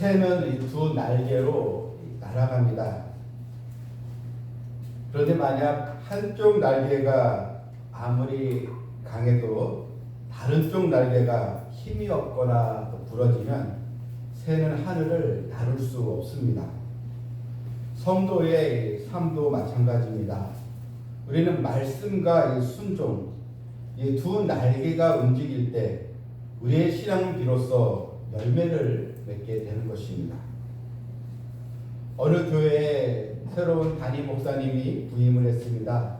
새는 이 두 날개로 날아갑니다. 그런데 만약 한쪽 날개가 아무리 강해도 다른 쪽 날개가 힘이 없거나 부러지면 새는 하늘을 나를 수 없습니다. 성도의 삶도 마찬가지입니다. 우리는 말씀과 이 순종, 이 두 날개가 움직일 때 우리의 신앙은 비로소 열매를 맺게 되는 것입니다. 어느 교회에 새로운 담임 목사님이 부임을 했습니다.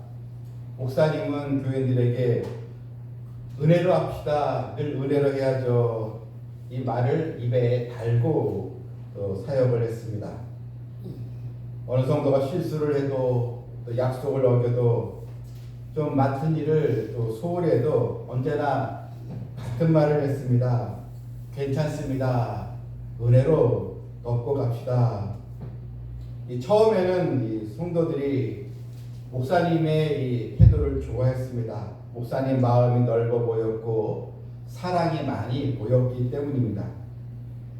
목사님은 교인들에게 은혜로 합시다, 늘 은혜로 해야죠, 이 말을 입에 달고 사역을 했습니다. 어느 성도가 실수를 해도 또 약속을 어겨도 좀 맡은 일을 또 소홀히 해도 언제나 같은 말을 했습니다. 괜찮습니다. 은혜로 덮고 갑시다. 처음에는 이 성도들이 목사님의 이 태도를 좋아했습니다. 목사님 마음이 넓어 보였고 사랑이 많이 보였기 때문입니다.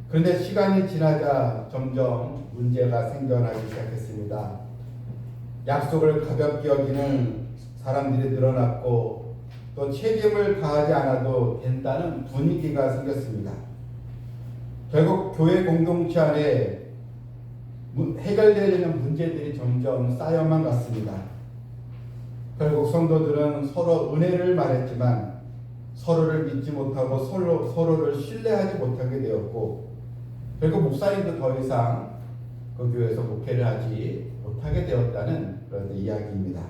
그런데 시간이 지나자 점점 문제가 생겨나기 시작했습니다. 약속을 가볍게 여기는 사람들이 늘어났고 또 책임을 다하지 않아도 된다는 분위기가 생겼습니다. 결국 교회 공동체 안에 해결되려는 문제들이 점점 쌓여만 갔습니다. 결국 성도들은 서로 은혜를 말했지만 서로를 믿지 못하고 서로를 신뢰하지 못하게 되었고 결국 목사님도 더 이상 그 교회에서 목회를 하지 못하게 되었다는 그런 이야기입니다.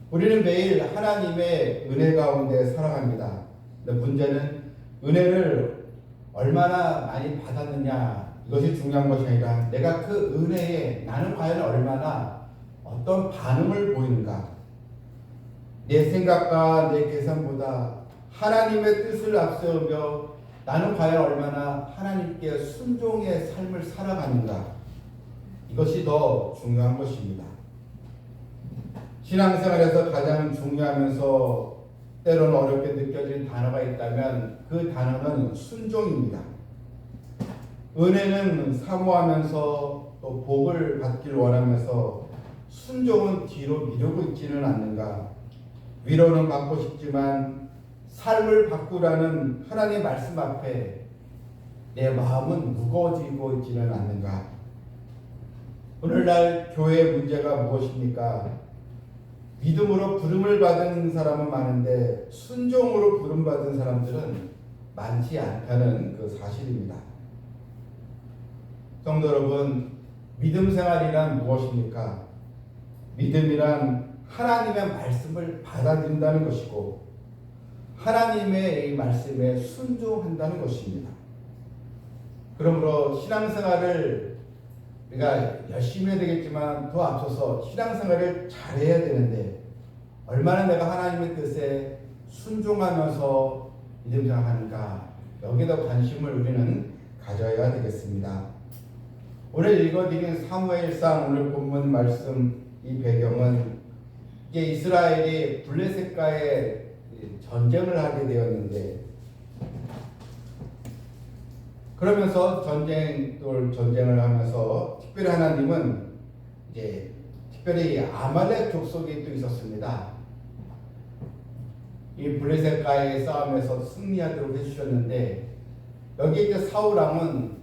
우리는 매일 하나님의 은혜 가운데 살아갑니다. 근데 문제는 은혜를 얼마나 많이 받았느냐, 이것이 중요한 것이 아니라 내가 그 은혜에 나는 과연 얼마나 어떤 반응을 보이는가. 내 생각과 내 계산보다 하나님의 뜻을 앞세우며 나는 과연 얼마나 하나님께 순종의 삶을 살아가는가. 이것이 더 중요한 것입니다. 신앙생활에서 가장 중요하면서 때로는 어렵게 느껴지는 단어가 있다면 그 단어는 순종입니다. 은혜는 사모하면서 또 복을 받기를 원하면서 순종은 뒤로 미루고 있지는 않는가. 위로는 받고 싶지만 삶을 바꾸라는 하나님의 말씀 앞에 내 마음은 무거워지고 있지는 않는가. 오늘날 교회의 문제가 무엇입니까? 믿음으로 부름을 받은 사람은 많은데 순종으로 부름받은 사람들은 많지 않다는 그 사실입니다. 성도 여러분, 믿음 생활이란 무엇입니까? 믿음이란 하나님의 말씀을 받아들인다는 것이고 하나님의 이 말씀에 순종한다는 것입니다. 그러므로 신앙생활을 우리가 열심히 해야 되겠지만 더 앞서서 신앙생활을 잘해야 되는데 얼마나 내가 하나님의 뜻에 순종하면서 믿음 생활하는가, 여기에 더 관심을 우리는 가져야 되겠습니다. 오늘 읽어드린 사무엘상 오늘 본문 말씀 이 배경은 이제 이스라엘이 블레셋과의 전쟁을 하게 되었는데 그러면서 전쟁을 하면서 특별히 하나님은 이제 특별히 아말렉 족속이 또 있었습니다. 이 블레셋과의 싸움에서 승리하도록 해주셨는데 여기 이제 사울 왕은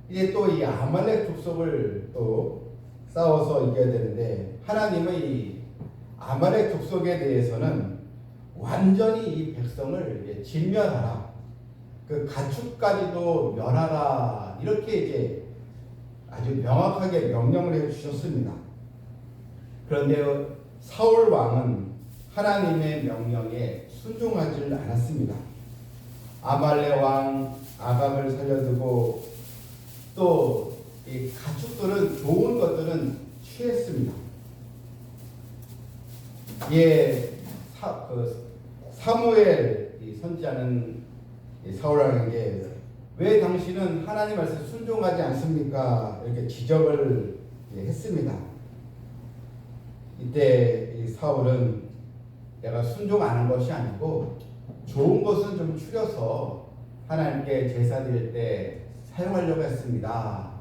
이제 또 이 아말렉 족속을 또 싸워서 이겨야 되는데 하나님의 이 아말렉 족속에 대해서는 완전히 이 백성을 진멸하라. 그 가축까지도 멸하라. 이렇게 이제 아주 명확하게 명령을 해 주셨습니다. 그런데 사울 왕은 하나님의 명령에 순종하지 않았습니다. 아말렉 왕 아각을 살려두고 또 이 가축들은 좋은 것들은 취했습니다. 예, 사무엘 선지자는 사울 왕에게 왜 당신은 하나님 말씀에 순종하지 않습니까? 이렇게 지적을 했습니다. 이때 이 사울은 내가 순종 안 한 것이 아니고 좋은 것은 좀 추려서 하나님께 제사 드릴 때 사용하려고 했습니다.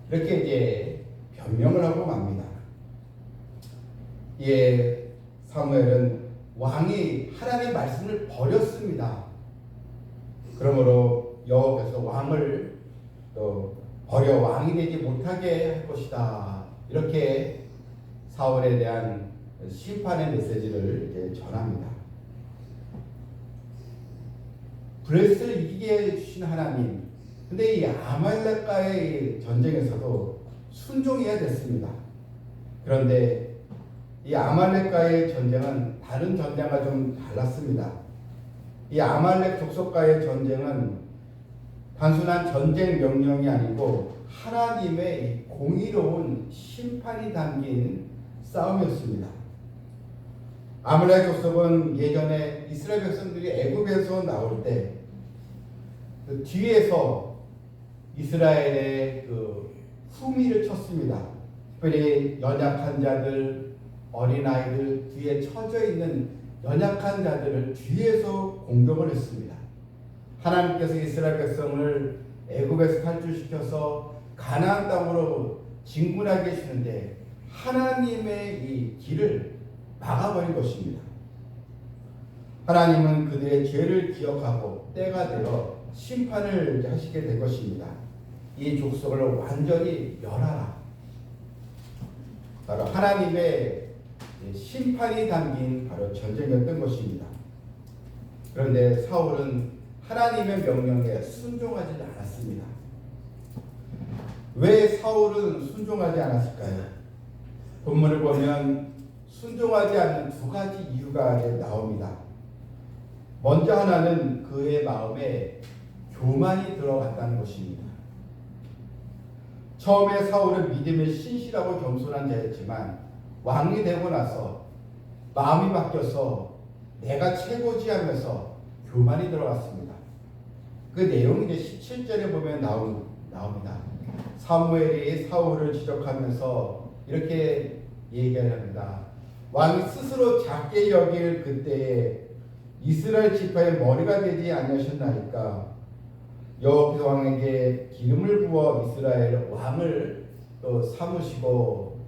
이렇게 이제 변명을 하고 맙니다. 예, 사무엘은 왕이 하나님의 말씀을 버렸습니다. 그러므로 여호와께서 왕을 또 버려 왕이 되지 못하게 할 것이다. 이렇게 사울에 대한 심판의 메시지를 이제 전합니다. 블레셋을 이기게 해주신 하나님, 근데 이 아말렉과의 전쟁에서도 순종해야 됐습니다. 그런데 이 아말렉과의 전쟁은 다른 전쟁과 좀 달랐습니다. 이 아말렉 족속과의 전쟁은 단순한 전쟁 명령이 아니고 하나님의 공의로운 심판이 담긴 싸움이었습니다. 아말렉 족속은 예전에 이스라엘 백성들이 애굽에서 나올 때 그 뒤에서 이스라엘의 그 후미를 쳤습니다. 특별히 연약한 자들, 어린아이들, 뒤에 처져 있는 연약한 자들을 뒤에서 공격을 했습니다. 하나님께서 이스라엘 백성을 애굽에서 탈출시켜서 가나안 땅으로 진군하게 해주는데 하나님의 이 길을 막아버린 것입니다. 하나님은 그들의 죄를 기억하고 때가 되어 심판을 하시게 될 것입니다. 이 족속을 완전히 멸하라. 바로 하나님의 심판이 담긴 바로 전쟁이었던 것입니다. 그런데 사울은 하나님의 명령에 순종하지 않았습니다. 왜 사울은 순종하지 않았을까요? 본문을 보면 순종하지 않는 두 가지 이유가 나옵니다. 먼저 하나는 그의 마음에 교만이 들어갔다는 것입니다. 처음에 사울은 믿음에 신실하고 겸손한 자였지만 왕이 되고 나서 마음이 바뀌어서 내가 최고지 하면서 교만이 들어갔습니다. 그 내용이 이제 17절에 보면 나옵니다. 사무엘이 사울을 지적하면서 이렇게 얘기를 합니다. 왕이 스스로 작게 여길 그때에 이스라엘 지파의 머리가 되지 아니하셨나이까. 여호와께서 왕에게 기름을 부어 이스라엘 왕을 또 삼으시고,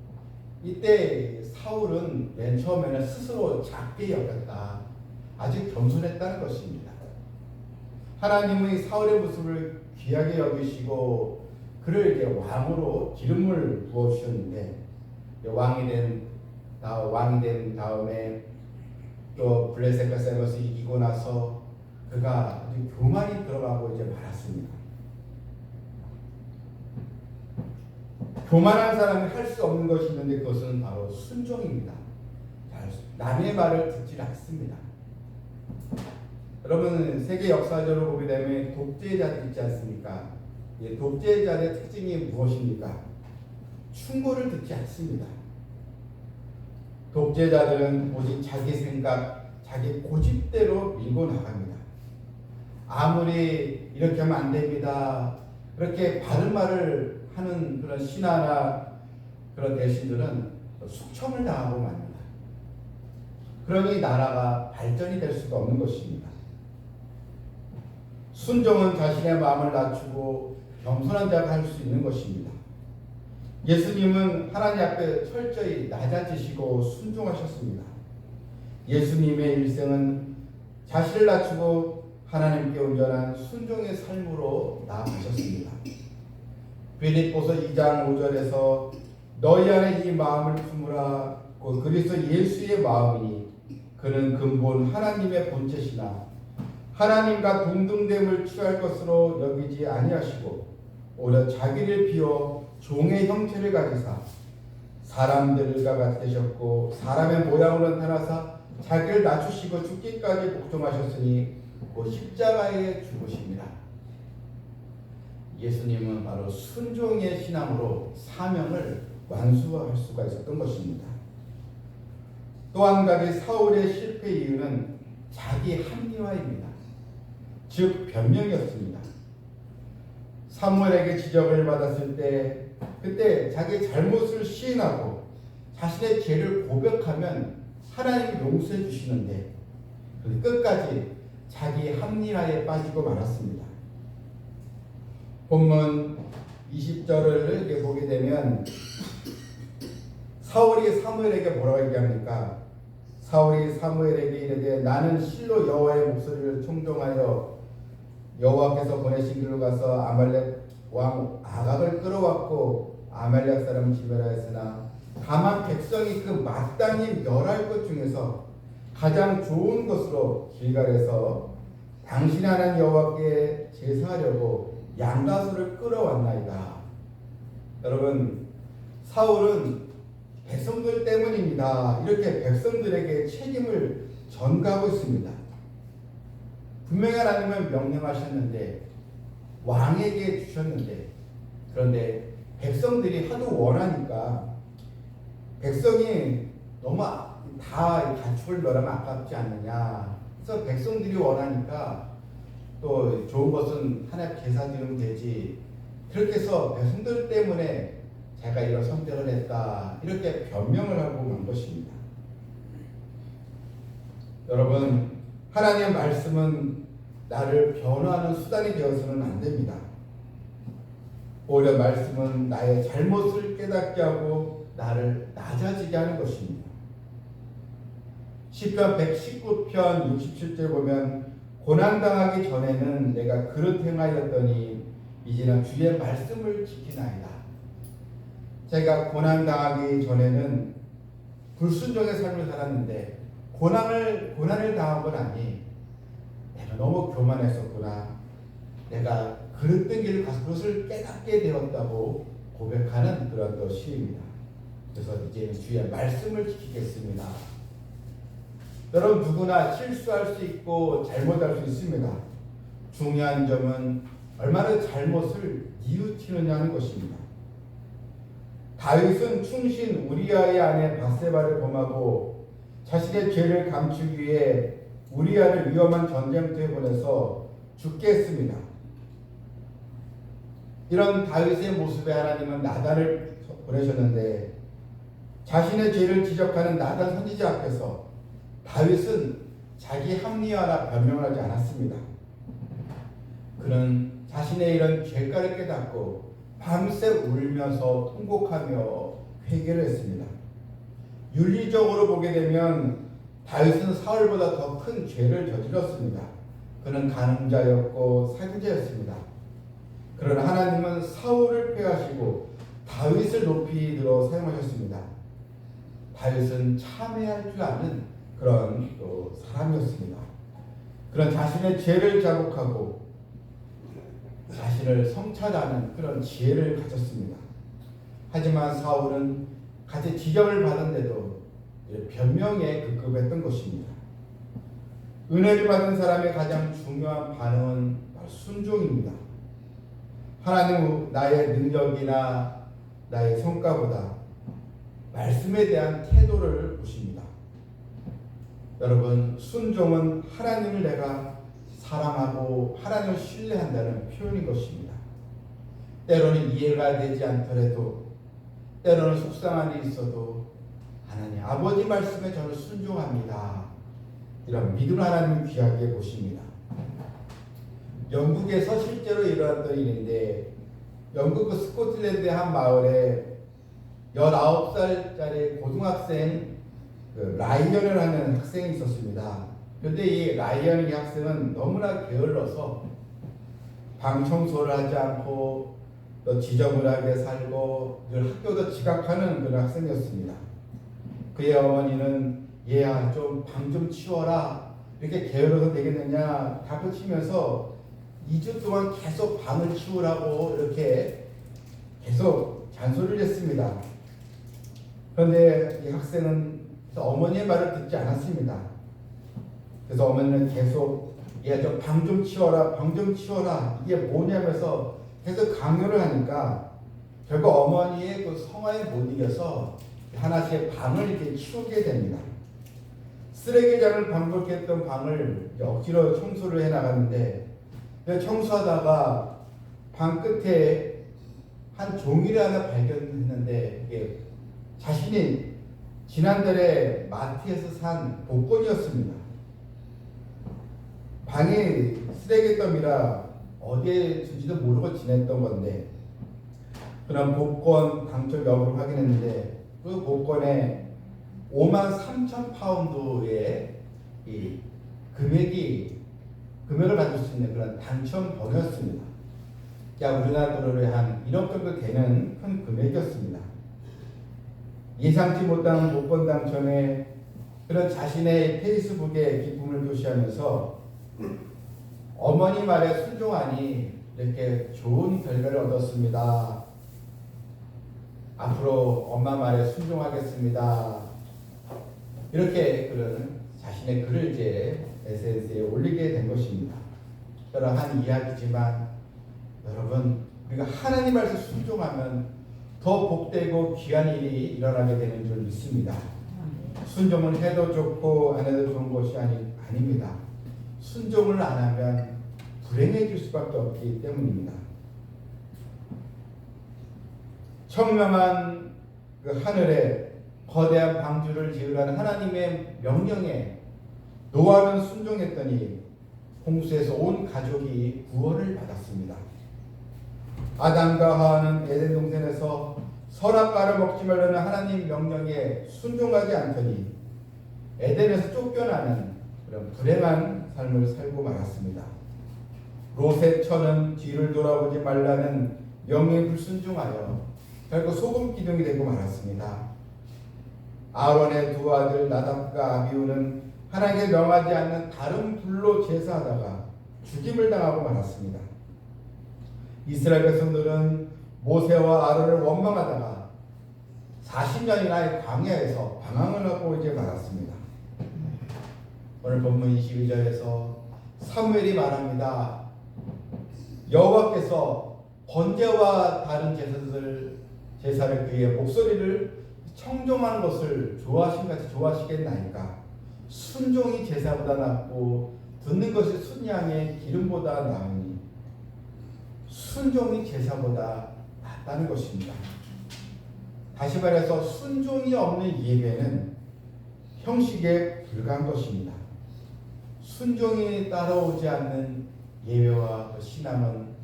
이때 사울은 맨 처음에는 스스로 작게 여겼다. 아주 겸손했다는 것입니다. 하나님은 사울의 모습을 귀하게 여기시고 그를 이제 왕으로 기름을 부어 주셨는데, 왕이 된 다음에 또 블레셋과 싸워서 이기고 나서 그가 아주 교만이 들어가고 이제 말았습니다. 교만한 사람이 할 수 없는 것이 있는데 그것은 바로 순종입니다. 남의 말을 듣지 않습니다. 여러분, 세계 역사적으로 보게 되면 독재자들 있지 않습니까? 독재자의 특징이 무엇입니까? 충고를 듣지 않습니다. 독재자들은 오직 자기 생각, 자기 고집대로 밀고 나갑니다. 아무리 이렇게 하면 안 됩니다, 그렇게 바른 말을 하는 그런 신하나 그런 대신들은 숙청을 당하고 맙니다. 그러니 나라가 발전이 될 수가 없는 것입니다. 순종은 자신의 마음을 낮추고 겸손한 자가 할 수 있는 것입니다. 예수님은 하나님 앞에 철저히 낮아지시고 순종하셨습니다. 예수님의 일생은 자신을 낮추고 하나님께 온전한 순종의 삶으로 나아가셨습니다. 빌립보서 2장 5절에서 너희 안에 이 마음을 품으라. 그리스도 예수의 마음이니 그는 근본 하나님의 본체시나 하나님과 동등됨을 취할 것으로 여기지 아니하시고 오히려 자기를 비워 종의 형체를 가지사 사람들과 같이 되셨고 사람의 모양으로 나타나사 자기를 낮추시고 죽기까지 복종하셨으니 그 십자가에 죽으십니다. 예수님은 바로 순종의 신앙으로 사명을 완수할 수가 있었던 것입니다. 또 한 가지 사울의 실패 이유는 자기 합리화입니다. 즉 변명이었습니다. 사무엘에게 지적을 받았을 때 그때 자기 잘못을 시인하고 자신의 죄를 고백하면 하나님이 용서해 주시는데 끝까지 자기 합리화에 빠지고 말았습니다. 본문 20절을 이렇게 보게 되면 사울이 사무엘에게 뭐라고 얘기합니까? 사울이 사무엘에게 이르되 나는 실로 여호와의 목소리를 청종하여 여호와께서 보내신 길로 가서 아말렉 왕 아각을 끌어왔고 아말렉 사람을 지멸하였으나 다만 백성이 그 마땅히 멸할 것 중에서 가장 좋은 것으로 길갈에서 당신 하나님 여호와께 제사하려고 양가소를 끌어왔나이다. 여러분, 사울은 백성들 때문입니다. 이렇게 백성들에게 책임을 전가하고 있습니다. 분명히 하나님은 명령하셨는데 왕에게 주셨는데 그런데 백성들이 하도 원하니까 백성이 너무 다 가축을 멸하면 아깝지 않느냐. 그래서 백성들이 원하니까 또 좋은 것은 하나님 제사 드리면 되지. 그렇게 해서 백성들 때문에 제가 이런 선택을 했다. 이렇게 변명을 하고 만 것입니다. 여러분, 하나님의 말씀은 나를 변화하는 수단이 되어서는 안 됩니다. 오히려 말씀은 나의 잘못을 깨닫게 하고 나를 낮아지게 하는 것입니다. 시편 119편 67절 보면 고난당하기 전에는 내가 그릇 행하였더니 이제는 주의 말씀을 지키나이다. 제가 고난당하기 전에는 불순종의 삶을 살았는데 고난을 당하고 나니 내가 너무 교만했었구나. 내가 그릇된 길을 가서 그것을 깨닫게 되었다고 고백하는 그런 시입니다. 그래서 이제는 주의 말씀을 지키겠습니다. 여러분, 누구나 실수할 수 있고 잘못할 수 있습니다. 중요한 점은 얼마나 잘못을 뉘우치느냐 하는 것입니다. 다윗은 충신 우리아의 아내 바세바를 범하고 자신의 죄를 감추기 위해 우리아를 위험한 전쟁터에 보내서 죽게 했습니다. 이런 다윗의 모습에 하나님은 나단을 보내셨는데 자신의 죄를 지적하는 나단 선지자 앞에서 다윗은 자기 합리화나 변명을 하지 않았습니다. 그는 자신의 이런 죄가를 깨닫고 밤새 울면서 통곡하며 회개를 했습니다. 윤리적으로 보게 되면 다윗은 사울보다 더 큰 죄를 저질렀습니다. 그는 간음자였고 사기자였습니다. 그러나 하나님은 사울을 폐하시고 다윗을 높이 들어 사용하셨습니다. 다윗은 참회할 줄 아는 그런 또 사람이었습니다. 그런 자신의 죄를 자복하고 자신을 성찰하는 그런 지혜를 가졌습니다. 하지만 사울은 같이 지적을 받은데도 변명에 급급했던 것입니다. 은혜를 받은 사람의 가장 중요한 반응은 순종입니다. 하나님 나의 능력이나 나의 성과보다 말씀에 대한 태도를 보십니다. 여러분, 순종은 하나님을 내가 사랑하고 하나님을 신뢰한다는 표현인 것입니다. 때로는 이해가 되지 않더라도 때로는 속상한 일이 있어도 하나님 아버지 말씀에 저는 순종합니다. 이런 믿음 하나님을 귀하게 보십니다. 영국에서 실제로 일어났던 일인데 영국 스코틀랜드의 한 마을에 19살짜리 고등학생 라이언을 하는 학생이 있었습니다. 그런데 이 라이언 이 학생은 너무나 게을러서 방 청소를 하지 않고 또 지저분하게 살고 늘 학교도 지각하는 그런 학생이었습니다. 그의 어머니는 얘야 좀 방 좀 치워라. 이렇게 게을러서 되겠느냐 다그치면서 2주 동안 계속 방을 치우라고 이렇게 계속 잔소리를 했습니다. 그런데 이 학생은 어머니의 말을 듣지 않았습니다. 그래서 어머니는 계속 얘 좀 방 좀 치워라, 방 좀 치워라. 이게 뭐냐면서 계속 강요를 하니까 결국 어머니의 그 성화에 못 이겨서 하나씩 방을 이렇게 치우게 됩니다. 쓰레기장을 방불케 했던 방을 억지로 청소를 해 나갔는데 청소하다가 방 끝에 한 종이를 하나 발견했는데 이게 자신이 지난달에 마트에서 산 복권이었습니다. 방이 쓰레기 더미라 어디에 준지도 모르고 지냈던 건데 그런 복권 당첨 여부를 확인했는데 그 복권에 5만 3천 파운드의 이 금액을 받을 수 있는 그런 당첨 번호였습니다. 우리나라 돈으로 한 1억 정도 되는 큰 금액이었습니다. 예상치 못한 복권 당첨에 그런 자신의 페이스북에 기쁨을 표시하면서 어머니 말에 순종하니 이렇게 좋은 결과를 얻었습니다. 앞으로 엄마 말에 순종하겠습니다. 이렇게 그런 자신의 글을 이제 SNS에 올리게 된 것입니다. 그러한 이야기지만 여러분, 우리가 하나님 말씀 순종하면 더 복되고 귀한 일이 일어나게 되는 줄 믿습니다. 순종을 해도 좋고 안 해도 좋은 것이 아닙니다. 순종을 안 하면 불행해질 수밖에 없기 때문입니다. 청명한 그 하늘에 거대한 방주를 지으라는 하나님의 명령에 노아는 순종했더니 홍수에서 온 가족이 구원을 받았습니다. 아담과 하와는 에덴 동산에서 선악과를 먹지 말라는 하나님 명령에 순종하지 않더니 에덴에서 쫓겨나는 그런 불행한 삶을 살고 말았습니다. 롯의 처는 뒤를 돌아보지 말라는 명령에 불순종하여 결국 소금 기둥이 되고 말았습니다. 아론의 두 아들 나답과 아비후는 하나님께 명하지 않는 다른 불로 제사하다가 죽임을 당하고 말았습니다. 이스라엘 백성들은 모세와 아론을 원망하다가 40년이나 광야에서 방황을 하고 이제 말았습니다. 오늘 본문 22절에서 사무엘이 말합니다. 여호와께서 번제와 다른 제사를 그의 목소리를 청종하는 것을 좋아하신같이 좋아하시겠나이까. 순종이 제사보다 낫고 듣는 것이 순양의 기름보다 나으니 순종이 제사보다 낫다는 것입니다. 다시 말해서 순종이 없는 예배는 형식에 불과한 것입니다. 순종이 따라오지 않는 예배와 신앙은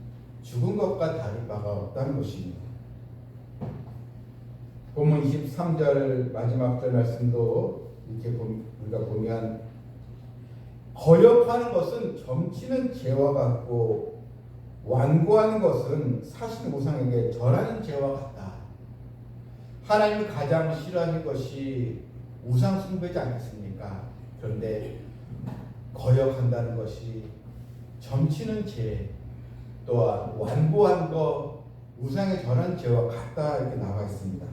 죽은 것과 다를 바가 없다는 것입니다. 본문 23절 마지막 절 말씀도 이렇게 우리가 보면 거역하는 것은 점치는 죄와 같고 완고하는 것은 사신 우상에게 절하는 죄와 같다. 하나님이 가장 싫어하는 것이 우상 숭배지 않겠습니까? 그런데 거역한다는 것이 점치는 죄 또한 완고한 것 우상에 절한 죄와 같다 이렇게 나와 있습니다.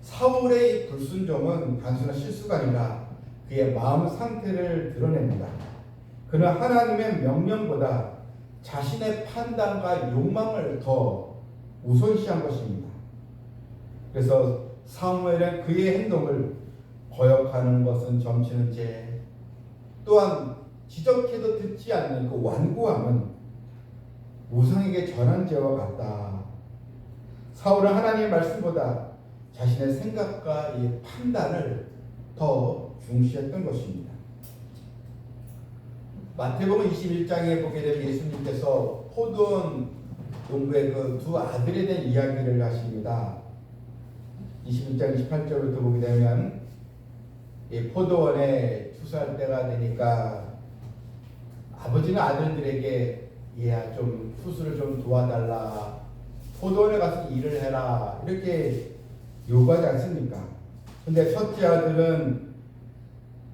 사울의 불순종은 단순한 실수가 아니라 그의 마음 상태를 드러냅니다. 그는 하나님의 명령보다 자신의 판단과 욕망을 더 우선시한 것입니다. 그래서 사무엘은 그의 행동을 거역하는 것은 점치는 죄, 또한 지적해도 듣지 않는 그 완고함은 우상에게 절한 죄와 같다. 사울은 하나님의 말씀보다 자신의 생각과 이 판단을 더 중시했던 것입니다. 마태복음 21장에 보게 되면 예수님께서 포도원 농부의 그 두 아들에 대한 이야기를 하십니다. 21장 28절부터 보게 되면 이 포도원에 추수할 때가 되니까 아버지는 아들들에게 얘야 좀 추수를 좀 도와달라, 포도원에 가서 일을 해라 이렇게 요구하지 않습니까? 근데 첫째 아들은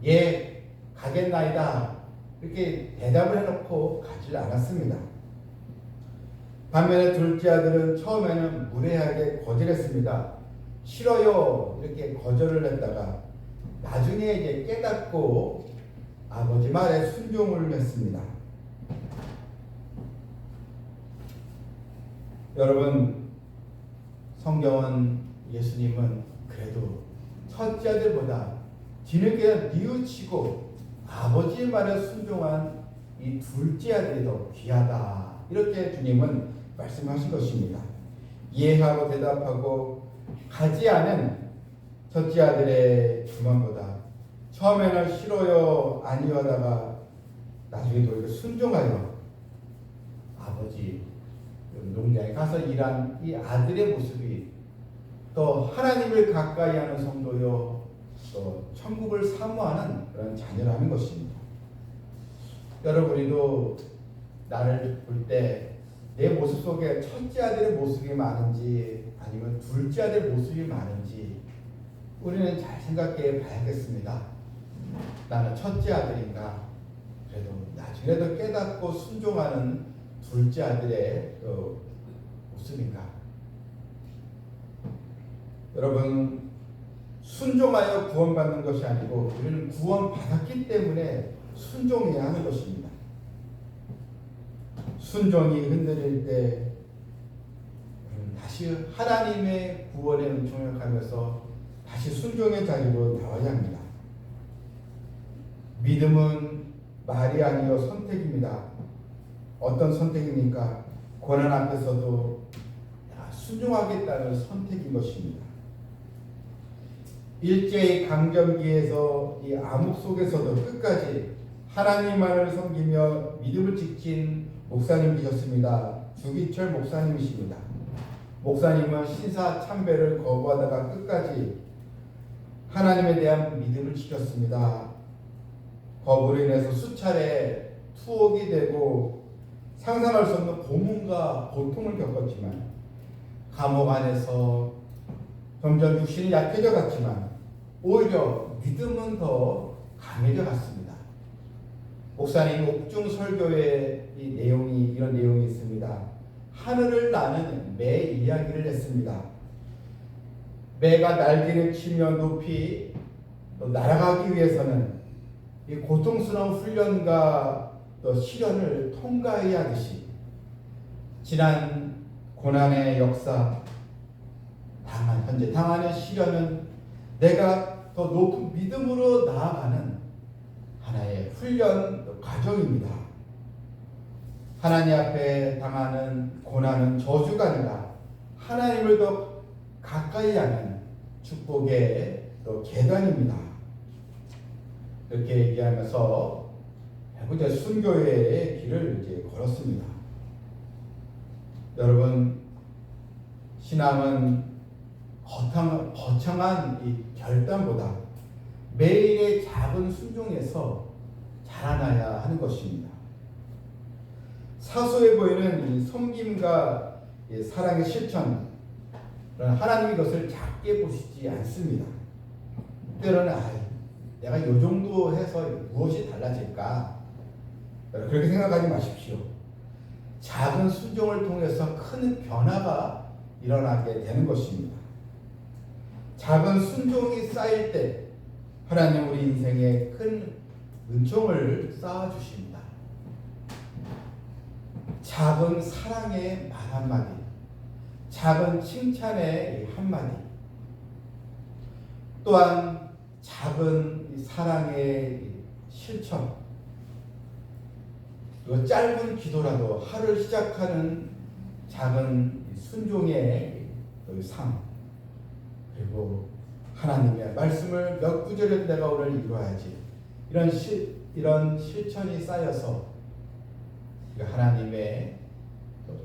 예 가겠나이다 이렇게 대답을 해놓고 가지 않았습니다. 반면에 둘째 아들은 처음에는 무례하게 거절했습니다. 싫어요 이렇게 거절을 했다가 나중에 이제 깨닫고 아버지 말에 순종을 했습니다. 여러분, 성경은 예수님은 그래도 첫째 아들보다 뒤늦게 뉘우치고 아버지의 말에 순종한 이 둘째 아들이 더 귀하다 이렇게 주님은 말씀하신 것입니다. 이해하고 대답하고 가지 않은 첫째 아들의 주만보다 처음에는 싫어요 아니요 하다가 나중에 도리어 순종하여 아버지 농장에 가서 일한 이 아들의 모습이 또 하나님을 가까이 하는 성도요 또 천국을 사모하는 그런 자녀라는 것입니다. 여러분이도 나를 볼 때 내 모습 속에 첫째 아들의 모습이 많은지 아니면 둘째 아들의 모습이 많은지 우리는 잘 생각해 봐야겠습니다. 나는 첫째 아들인가? 그래도 나중에도 깨닫고 순종하는 둘째 아들의 모습인가? 여러분, 순종하여 구원받는 것이 아니고 우리는 구원받았기 때문에 순종해야 하는 것입니다. 순종이 흔들릴 때 다시 하나님의 구원에 은총하면서 다시 순종의 자리로 나와야 합니다. 믿음은 말이 아니요 선택입니다. 어떤 선택입니까? 고난 앞에서도 순종하겠다는 선택인 것입니다. 일제의 강점기에서 이 암흑 속에서도 끝까지 하나님만을 섬기며 믿음을 지킨 목사님이셨습니다. 주기철 목사님이십니다. 목사님은 신사 참배를 거부하다가 끝까지 하나님에 대한 믿음을 지켰습니다. 거부로 인해서 수차례 투옥이 되고 상상할 수 없는 고문과 고통을 겪었지만 감옥 안에서 점점 육신이 약해져 갔지만 오히려 믿음은 더 강해져 갔습니다. 목사님 옥중 설교에 이런 내용이 있습니다. 하늘을 나는 매 이야기를 했습니다. 매가 날개를 치며 높이 또 날아가기 위해서는 이 고통스러운 훈련과 또 시련을 통과해야 하듯이 지난 고난의 역사, 현재 당하는 시련은 내가 더 높은 믿음으로 나아가는 하나의 훈련 과정입니다. 하나님 앞에 당하는 고난은 저주가 아니라 하나님을 더 가까이 하는 축복의 또 계단입니다. 이렇게 얘기하면서 이제 순교의 길을 이제 걸었습니다. 여러분, 신앙은 거창한 이 결단보다 매일의 작은 순종에서 자라나야 하는 것입니다. 사소해 보이는 이 섬김과 이 사랑의 실천, 하나님이 이것을 작게 보시지 않습니다. 때로는 내가 이 정도 해서 무엇이 달라질까? 그렇게 생각하지 마십시오. 작은 순종을 통해서 큰 변화가 일어나게 되는 것입니다. 작은 순종이 쌓일 때 하나님 우리 인생에 큰 은총을 쌓아주십니다. 작은 사랑의 말 한마디, 작은 칭찬의 한마디, 또한 작은 사랑의 실천, 또 짧은 기도라도 하루를 시작하는 작은 순종의 삶, 그리고 하나님의 말씀을 몇 구절을 내가 오늘 이루어야지, 이런 실천이 쌓여서 하나님의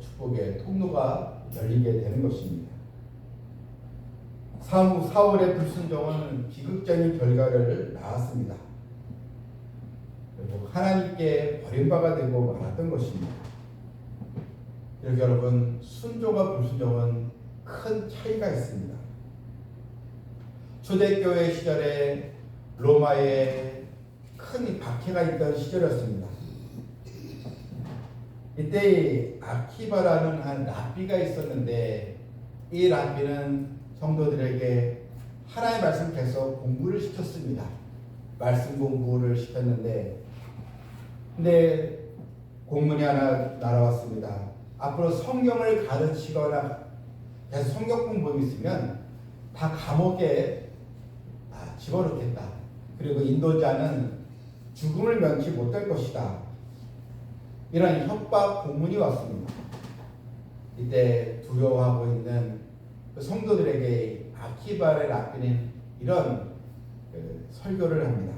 축복의 통로가 열리게 되는 것입니다. 4월의 불순종은 비극적인 결과를 낳았습니다. 그리고 하나님께 버림받아 되고 말았던 것입니다. 이렇게 여러분, 순종과 불순종은 큰 차이가 있습니다. 초대교회 시절에 로마에 큰 박해가 있던 시절이었습니다. 이때 아키바라는 한 랍비가 있었는데 이 랍비는 성도들에게 하나님의 말씀 계속 공부를 시켰습니다. 말씀 공부를 시켰는데 근데 공문이 하나 날아왔습니다. 앞으로 성경을 가르치거나 계속 성경 공부 있으면 다 감옥에 집어넣겠다. 그리고 인도자는 죽음을 면치 못할 것이다. 이런 협박 공문이 왔습니다. 이때 두려워하고 있는 그 성도들에게 아키바의 랍비는 이런 설교를 합니다.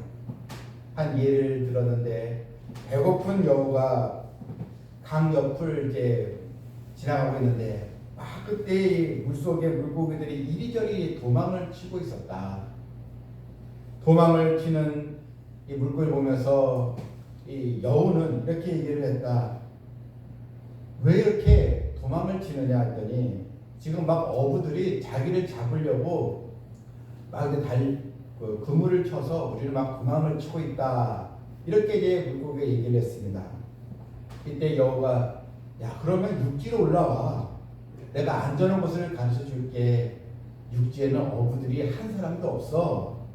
한 예를 들었는데 배고픈 여우가 강 옆을 이제 지나가고 있는데 그때 물속에 물고기들이 이리저리 도망을 치고 있었다. 도망을 치는 이 물고기를 보면서 이 여우는 이렇게 얘기를 했다. 왜 이렇게 도망을 치느냐 했더니 지금 막 어부들이 자기를 잡으려고 막 그물을 쳐서 우리를 막 도망을 치고 있다. 이렇게 이제 물고기가 얘기를 했습니다. 이때 여우가 야 그러면 육지로 올라와. 내가 안전한 곳을 가르쳐 줄게. 육지에는 어부들이 한 사람도 없어.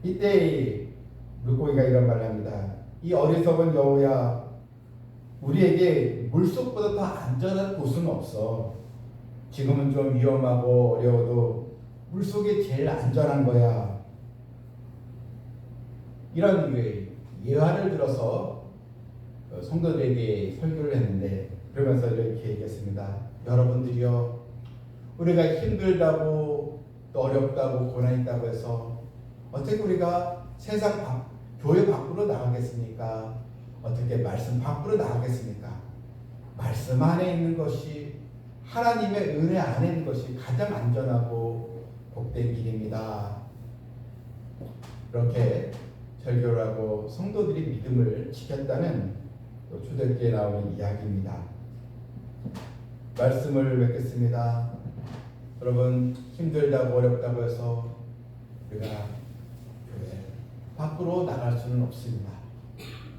이때 물고기가 이런 말을 합니다. 이 어리석은 여우야, 우리에게 물속보다 더 안전한 곳은 없어. 지금은 좀 위험하고 어려워도 물속이 제일 안전한 거야. 이런 예화를 들어서 성도들에게 설교를 했는데 그러면서 이렇게 얘기했습니다. 여러분들이요, 우리가 힘들다고 또 어렵다고 고난 있다고 해서 어떻게 우리가 세상 교회 밖으로 나가겠습니까? 어떻게 말씀 밖으로 나가겠습니까? 말씀 안에 있는 것이, 하나님의 은혜 안에 있는 것이 가장 안전하고 복된 길입니다. 이렇게 설교를 하고 성도들이 믿음을 지켰다는 초대교회에 나오는 이야기입니다. 말씀을 맺겠습니다. 여러분, 힘들다고 어렵다고 해서 우리가 교회 밖으로 나갈 수는 없습니다.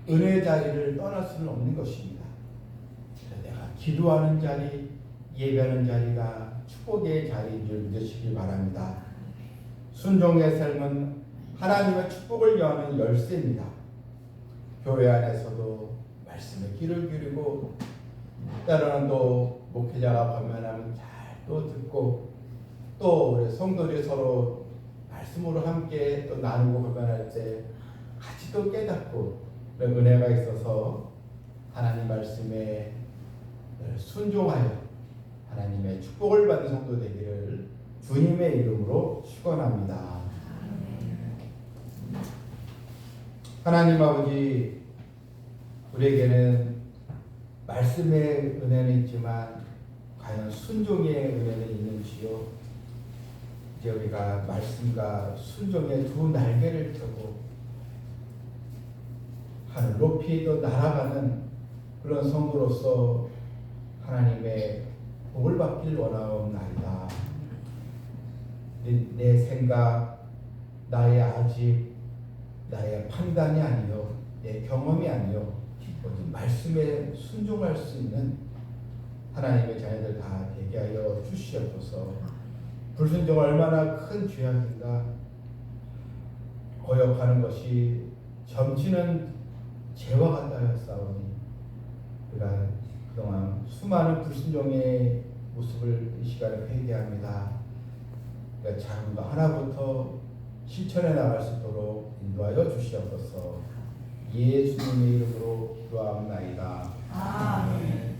은혜의 자리를 떠날 수는 없는 것입니다. 내가 기도하는 자리, 예배하는 자리가 축복의 자리인 줄 믿으시길 바랍니다. 순종의 삶은 하나님의 축복을 여는 열쇠입니다. 교회 안에서도 말씀에 귀를 기울이고 때로는 또 목회자가 권면하면 잘 또 듣고 또 우리 성도들이 서로 말씀으로 함께 또 나누고 권면할 때 같이 또 깨닫고 그런 은혜가 있어서 하나님 말씀에 순종하여 하나님의 축복을 받는 성도 되기를 주님의 이름으로 축원합니다. 하나님 아버지, 우리에게는 말씀의 은혜는 있지만 과연 순종의 은혜는 있는지요? 이제 우리가 말씀과 순종의 두 날개를 펴고 하늘 높이 또 날아가는 그런 성도로서 하나님의 복을 받길 원하옵나이다. 내 생각, 나의 아집, 나의 판단이 아니요, 내 경험이 아니요, 말씀에 순종할 수 있는 하나님의 자녀들 다 되게 하여 주시옵소서. 불순종 얼마나 큰 죄악인가. 거역하는 것이 점치는 죄와 같다 하였사오니 우리가 그동안 수많은 불순종의 모습을 이 시간에 회개합니다. 작은 거 하나부터 실천해 나갈 수 있도록 인도하여 주시옵소서. 예수님의 이름으로 기도하옵나이다. 아멘.